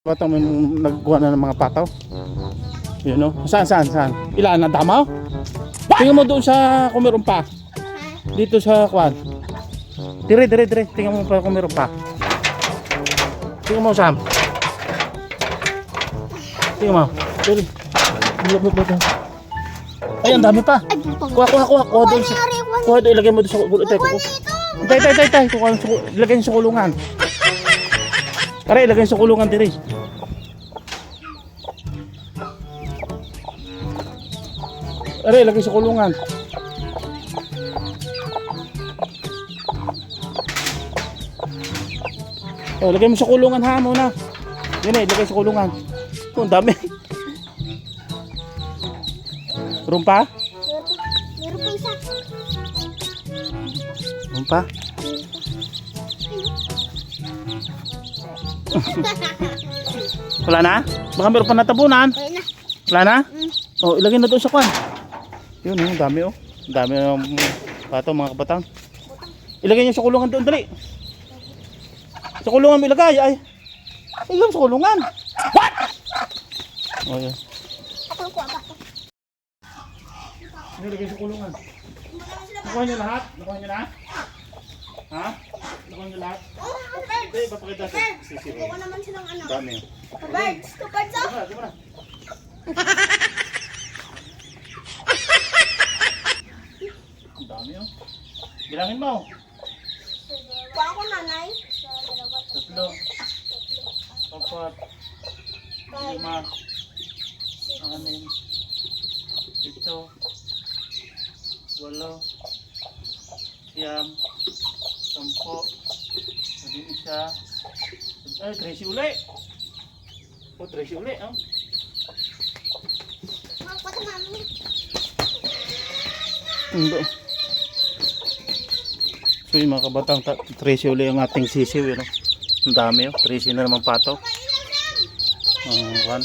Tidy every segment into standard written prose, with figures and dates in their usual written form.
Batang may nagkuha na ng mga pataw. Yun no? Saan? Ilan na damaw? Tingnan mo doon sa kung meron pa. Dito sa kwan. Dire. Tingnan mo pa kung meron pa. Tingnan mo Sam. Tingnan mo. Dire. Ay, ang dami pa. Kuha doon sa. Kuha doon, ilagay mo doon sa kulungan. Tay. Ilagay sa kulungan. Aray, ilagay sa kulungan dire. Aray, ilagay sa kulungan. Oh, lagay mo sa kulungan ha muna. Yan eh, ilagay sa kulungan. Oh, ang dami. Meron pa? Meron pa isa. Meron pa? Wala na? Baka meron pa natabunan. Ayun na. Wala na? Oh, ilagay na doon sa kwan. Yun, ang dami oh. Ang dami ng pato mga kabatang. Ilagay niyo sa kulungan doon, dali. Sa kulungan mo ilagay. Ay. Ilagay sa kulungan. What? Oh, yun. Ako ko ba? Ilagay sa kulungan. Nakuha niyo lahat? Nakuha niyo na? Ha? Nakuha niyo lahat? Hindi, papakita sa sisi. Kuha naman silang ano. Dami oh. Birds. Two birds oh. Diba na? Ang dami oh. Bilangin mo. Kuha ko nanay. 3, 4, 5, 6, 7, 8, 8, 9, 10, 13 uli. Oh, 13 uli. Oh. Pati mami. Hindi. So yung mga kabatang 13 uli ang ating sisiw. Yun, oh. Ang dami oh. 13 na naman pato. One.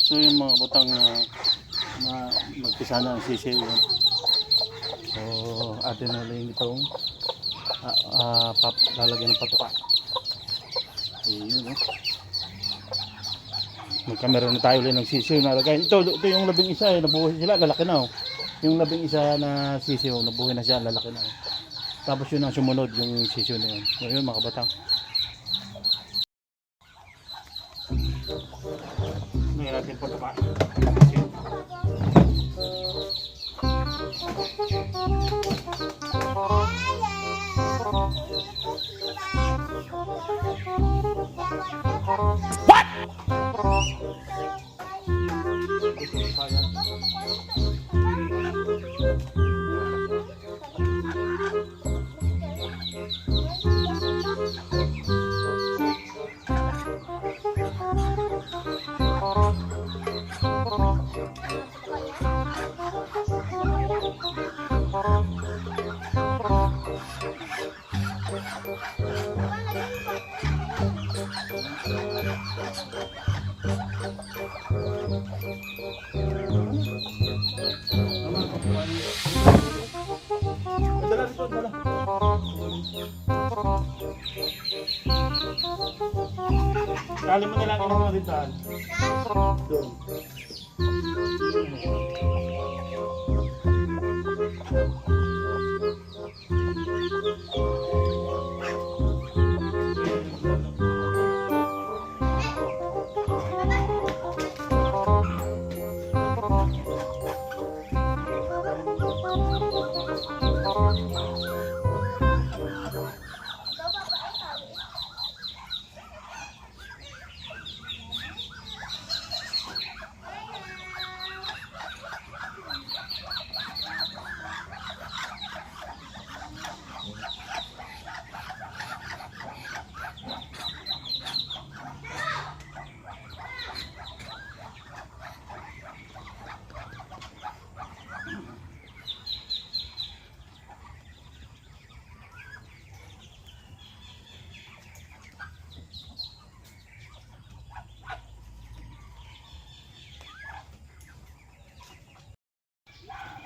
So yung mga kabatang magpisa na ang sisiw. Yun. So atin na lang itong lalagyan ng patuka. Ayun oh. Magkamera na tayo ulit ng sisiw na lagay. Ito yung labing isa nabuhay sila, lalaki na oh. Yung labing isa na sisiw, nabuhay na siya, lalaki na oh. Tapos yun ang sumunod, yung sisiw na yun. So yun mga kabatang. Ngayon natin patuka. What? Kali mo nilang ino mo dito. Doon.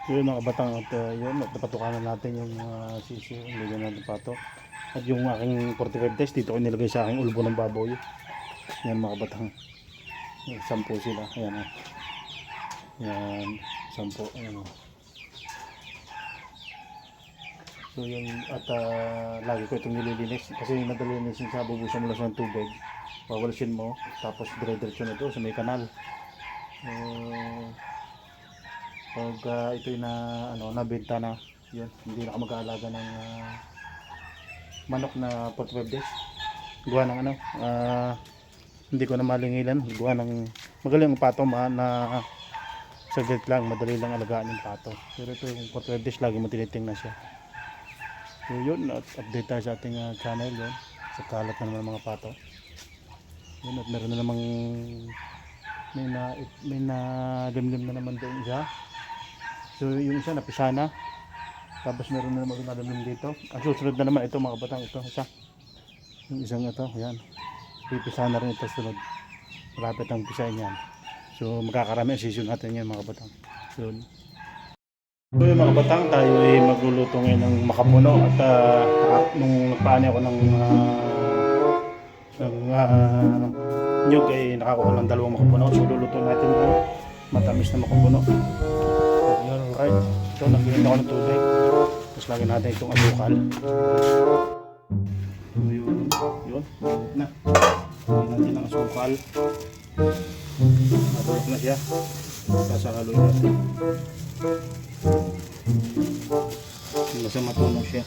Yun mga kabatang at yun, napatukan na natin yung sisiw, hindi natin pato. At yung aking 45 days, dito ko nilagay sa aking ulbo ng baboy. Yan mga kabatang. Yan, 10 sila. Ayan o. Yan, 10. Ayan o. So yun, at lagi ko itong nililinis. Kasi madali linisin sa bubusan mo lang ng tubig. Wawalisin mo, tapos dire-diretso na ito sa may kanal. Pag ito'y nabenta na, yun, hindi na ako mag-aalaga ng manok na 45 days. Gawa ng hindi ko na malingilan. Gawa ng magaling ang pato na saglit lang, madali lang alagaan yung pato. Pero ito yung 45 days, lagi mo tinitingnan siya. So yun, update tayo sa ating channel yun. Sa kalat na naman ng mga pato. Yun, at meron na namang may na limlim na naman doon siya. So yung isa napisa na. Tapos meron na naman limlim dito. Ang susunod na naman ito mga batang, ito isa. Yung isang ito, ayan. Pipisa na rin ito sunod. Malapit ang pisain yan. So magkakarami ang season natin yan mga batang. Yun. So yung mga batang, tayo ay magluluto ngayon ng makapuno. At nung nagpaani ako ng nyug ay nakakuha ng 2 makapuno. So luluto natin ng matamis na makapuno. Alright, so nagbigyan ako ng tubig. Tapos lagyan natin itong asukal. So yun, malapit na. Lagyan natin ng asukal. Matulog na siya. Sasakaluin natin. Basta matunog siya.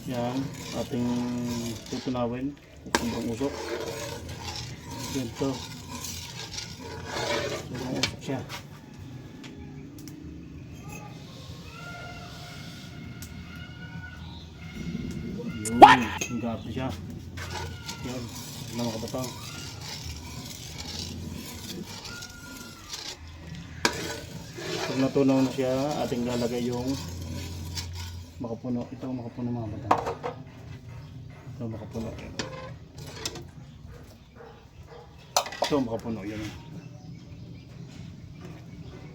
Yan, ating tutunawin hanggang usok. Ganito. Hanggang usok siya. What? Hanggang na siya. Yan, mga kabatang. Pag natunaw na siya, ating lalagay yung makapuno. Ito ang makapuno mga batang. Ito ang makapuno. Ito ang makapuno. Yan.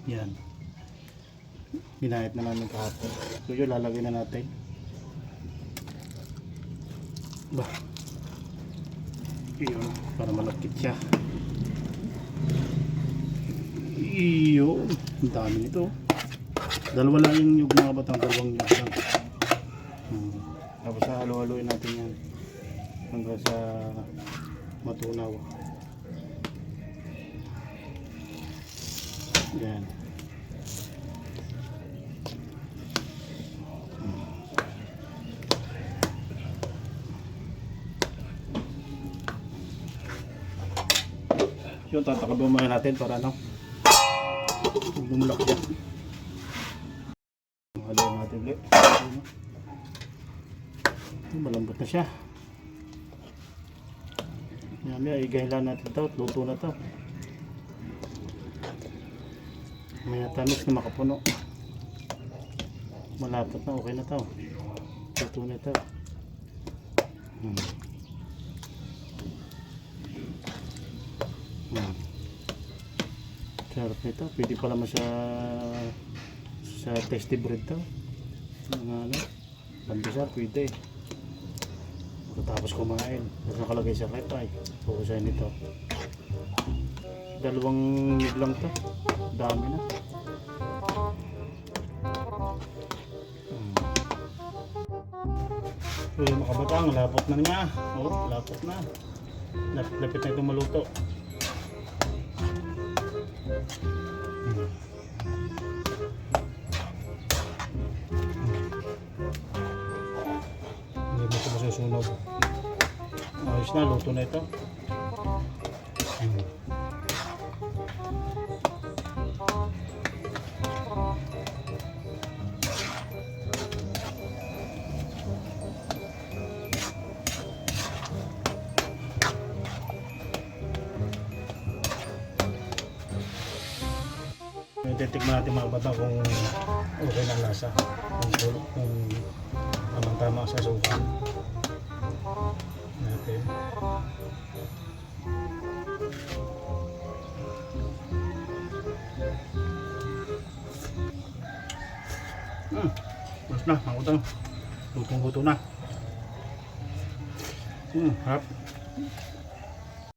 Yan. Ginahit na namin kahapon. So yun, lalagay na natin. Bah. Yun. Para malagkit siya. Yun. Ang dami nito. Dalawa lang yung mga batang, 2 nyug lang. Tapos halo-haloin natin yan hanggang sa matunaw. Yan. Yun, tatakabang muna natin para bumulak siya. Haloin natin ulit. Malambot na siya. Yan, igahilan natin ito. Luto na ito. May tamis na makapuno. Malapot na. Okay na ito. Luto na ito. Sarap nito. Pwede pala mo sa tasty bread ito. Pandesal, pwede. Tapos kumain. Tapos nakalagay sa rep ay pukusain nito. 2 nyug lang to. Dami na. So yung mga kabatang, lapot na niya. Oh, lapot na. Lapit na itong maluto. Hindi mo ito masusunog. Ayos na, luto na ito. Titikman natin mga bata kung okay na ang lasa. Kung tamang-tama sa sukan. Natin. Mas na, mga bata. Lutong-luto na. Harap.